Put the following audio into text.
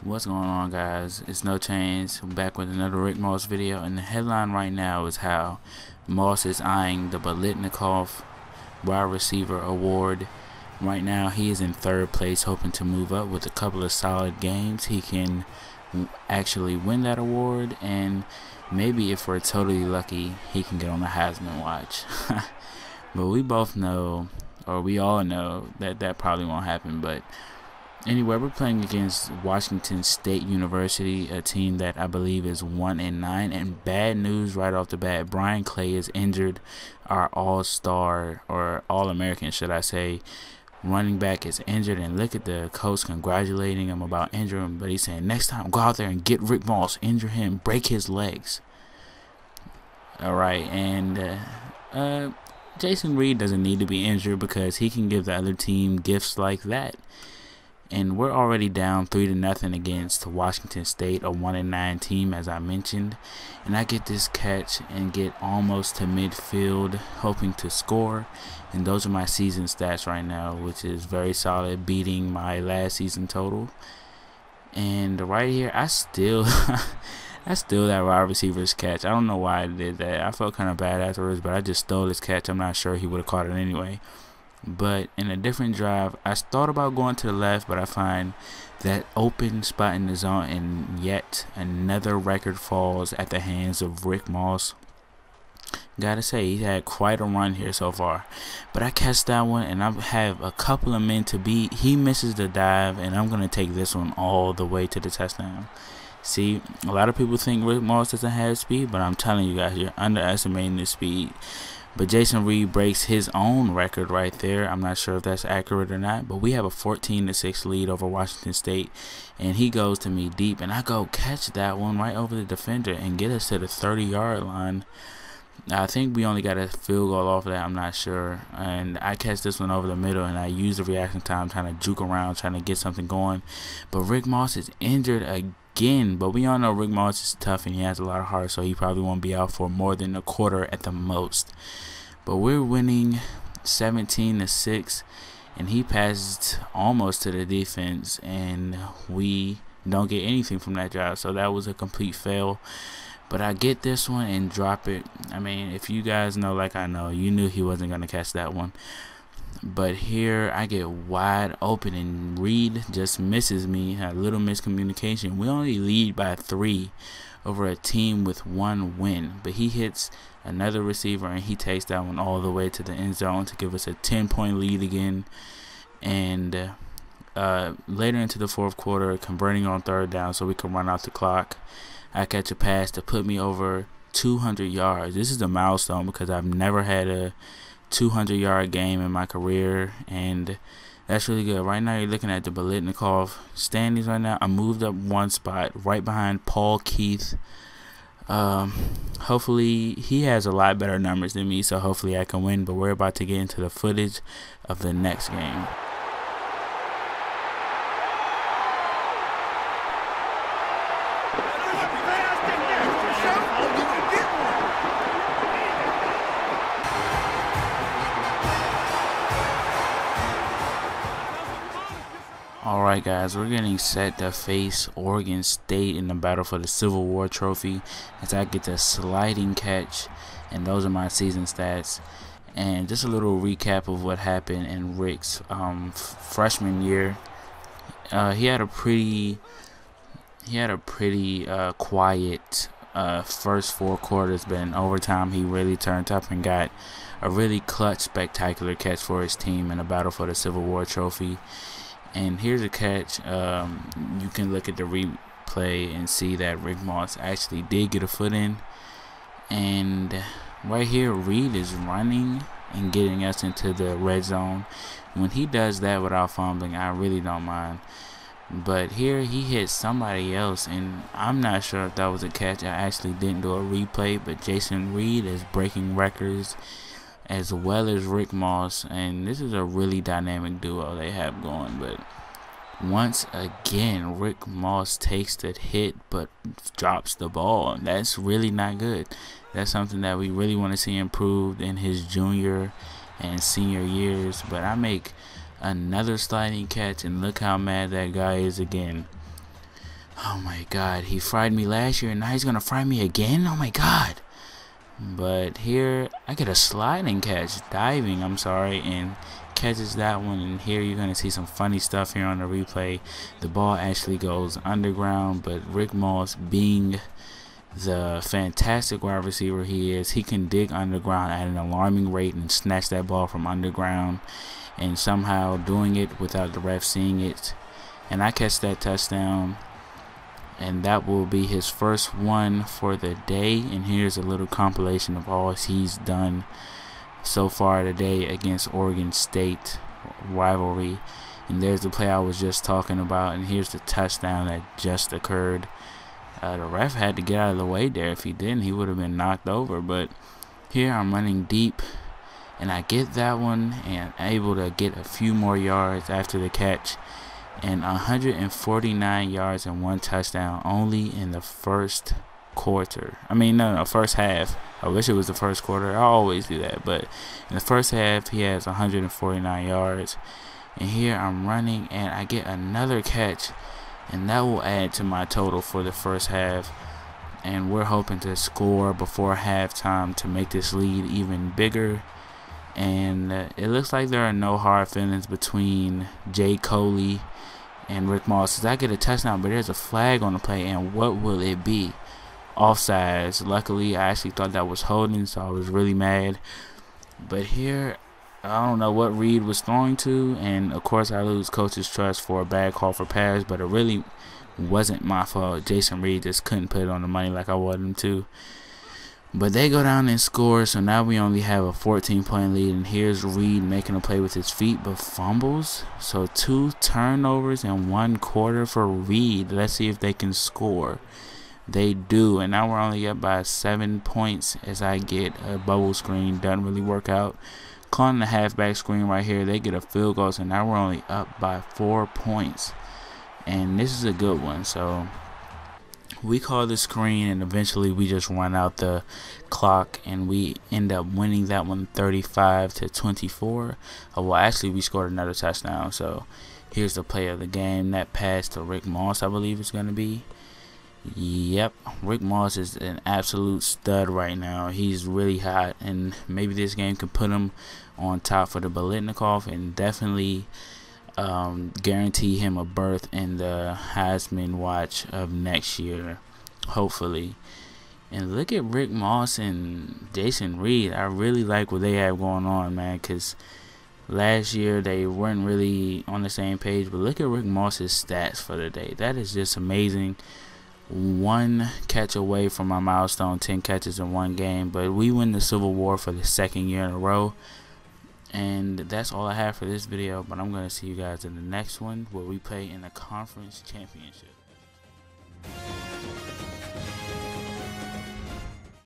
What's going on, guys? It's NoChainzz. I'm back with another Rick Moss video, and the headline right now is how Moss is eyeing the Biletnikoff wide receiver award. Right now he is in third place, hoping to move up with a couple of solid games. He can actually win that award, and maybe if we're totally lucky, he can get on the Heisman watch. But we both know, or we all know, that that probably won't happen. But anyway, we're playing against Washington State University, a team that I believe is 1-9. And bad news right off the bat: Brian Clay is injured. Our all-star, or All-American, should I say, running back is injured. And look at the coach congratulating him about injuring him, but he's saying next time go out there and get Rick Moss, injure him, break his legs. All right, and Jason Reed doesn't need to be injured because he can give the other team gifts like that. And we're already down 3-0 against Washington State, a 1-9 team, as I mentioned. And I get this catch and get almost to midfield, hoping to score. And those are my season stats right now, which is very solid, beating my last season total. And right here, I still that wide receiver's catch. I don't know why I did that. I felt kind of bad afterwards, but I just stole his catch. I'm not sure he would have caught it anyway. But in a different drive, I thought about going to the left, but I find that open spot in the zone, and yet another record falls at the hands of Rick Moss. Gotta say, he had quite a run here so far. But I catch that one, and I have a couple of men to beat. He misses the dive, and I'm going to take this one all the way to the touchdown. See, a lot of people think Rick Moss doesn't have speed, but I'm telling you guys, you're underestimating his speed. But Jason Reed breaks his own record right there. I'm not sure if that's accurate or not, but we have a 14-6 lead over Washington State, and he goes to me deep, and I go catch that one right over the defender and get us to the 30-yard line. I think we only got a field goal off of that, I'm not sure. And I catch this one over the middle, and I use the reaction time trying to juke around, trying to get something going. But Rick Moss is injured again. But we all know Rick Moss is tough, and he has a lot of heart, so he probably won't be out for more than a quarter at the most. But we're winning 17-6, and he passed almost to the defense, and we don't get anything from that drive. So that was a complete fail. But I get this one and drop it. I mean, if you guys know like I know, you knew he wasn't going to catch that one. But here I get wide open, and Reed just misses me. A little miscommunication. We only lead by 3 over a team with 1 win. But he hits another receiver, and he takes that one all the way to the end zone to give us a 10-point lead again. And later into the fourth quarter, converting on third down so we can run out the clock, I catch a pass to put me over 200 yards. This is a milestone because I've never had a 200-yard game in my career, and that's really good. Right now you're looking at the Biletnikoff standings right now. I moved up 1 spot right behind Paul Keith. Hopefully he has a lot better numbers than me, so hopefully I can win. But we're about to get into the footage of the next game. Alright guys, we're getting set to face Oregon State in the battle for the Civil War trophy, as I get the sliding catch, and those are my season stats. And just a little recap of what happened in Rick's freshman year. He had a pretty quiet first 4 quarters, but in overtime he really turned up and got a really clutch, spectacular catch for his team in the battle for the Civil War trophy. And here's a catch. You can look at the replay and see that Rick Moss actually did get a foot in. And right here, Reed is running and getting us into the red zone. When he does that without fumbling, I really don't mind. But here he hit somebody else, and I'm not sure if that was a catch. I actually didn't do a replay, but Jason Reed is breaking records as well as Rick Moss, and this is a really dynamic duo they have going. But once again, Rick Moss takes the hit but drops the ball. That's really not good. That's something that we really want to see improved in his junior and senior years. But I make another sliding catch, and look how mad that guy is again. Oh my god, he fried me last year and now he's gonna fry me again? Oh my god. But here I get a sliding catch, diving, I'm sorry, and catches that one. And here you're gonna see some funny stuff here on the replay. The ball actually goes underground, but Rick Moss, being the fantastic wide receiver he is, he can dig underground at an alarming rate and snatch that ball from underground, and somehow doing it without the ref seeing it. And I catch that touchdown, and that will be his first one for the day. And here's a little compilation of all he's done so far today against Oregon State rivalry. And there's the play I was just talking about, and here's the touchdown that just occurred. The ref had to get out of the way there. If he didn't, he would have been knocked over. But here I'm running deep, and I get that one and able to get a few more yards after the catch. And 149 yards and 1 touchdown only in the first quarter. I mean, no, first half. I wish it was the first quarter. I always do that. But in the first half, he has 149 yards. And here I'm running, and I get another catch, and that will add to my total for the first half. And we're hoping to score before halftime to make this lead even bigger. And it looks like there are no hard feelings between Jay Coley and Rick Moss. I get a touchdown, but there's a flag on the play, and what will it be? Offsides. Luckily, I actually thought that was holding, so I was really mad. But here, I don't know what Reed was throwing to, and of course I lose coach's trust for a bad call for pass, but it really wasn't my fault. Jason Reed just couldn't put it on the money like I wanted him to. But they go down and score, so now we only have a 14-point lead. And here's Reed making a play with his feet, but fumbles. So 2 turnovers in 1 quarter for Reed. Let's see if they can score. They do, and now we're only up by 7 points as I get a bubble screen. Doesn't really work out. Calling the halfback screen right here. They get a field goal, so now we're only up by 4 points. And this is a good one, so we call the screen, and eventually we just run out the clock, and we end up winning that one 35-24. Well, actually we scored another touchdown. So here's the play of the game. That pass to Rick Moss, I believe it's going to be. Yep, Rick Moss is an absolute stud right now. He's really hot, and maybe this game can put him on top for the Biletnikoff and definitely guarantee him a berth in the Heisman watch of next year, hopefully. And look at Rick Moss and Jason Reed. I really like what they have going on, man, because last year they weren't really on the same page. But look at Rick Moss's stats for the day. That is just amazing. 1 catch away from my milestone, 10 catches in 1 game. But we win the Civil War for the 2nd year in a row. And that's all I have for this video, but I'm going to see you guys in the next one where we play in the conference championship.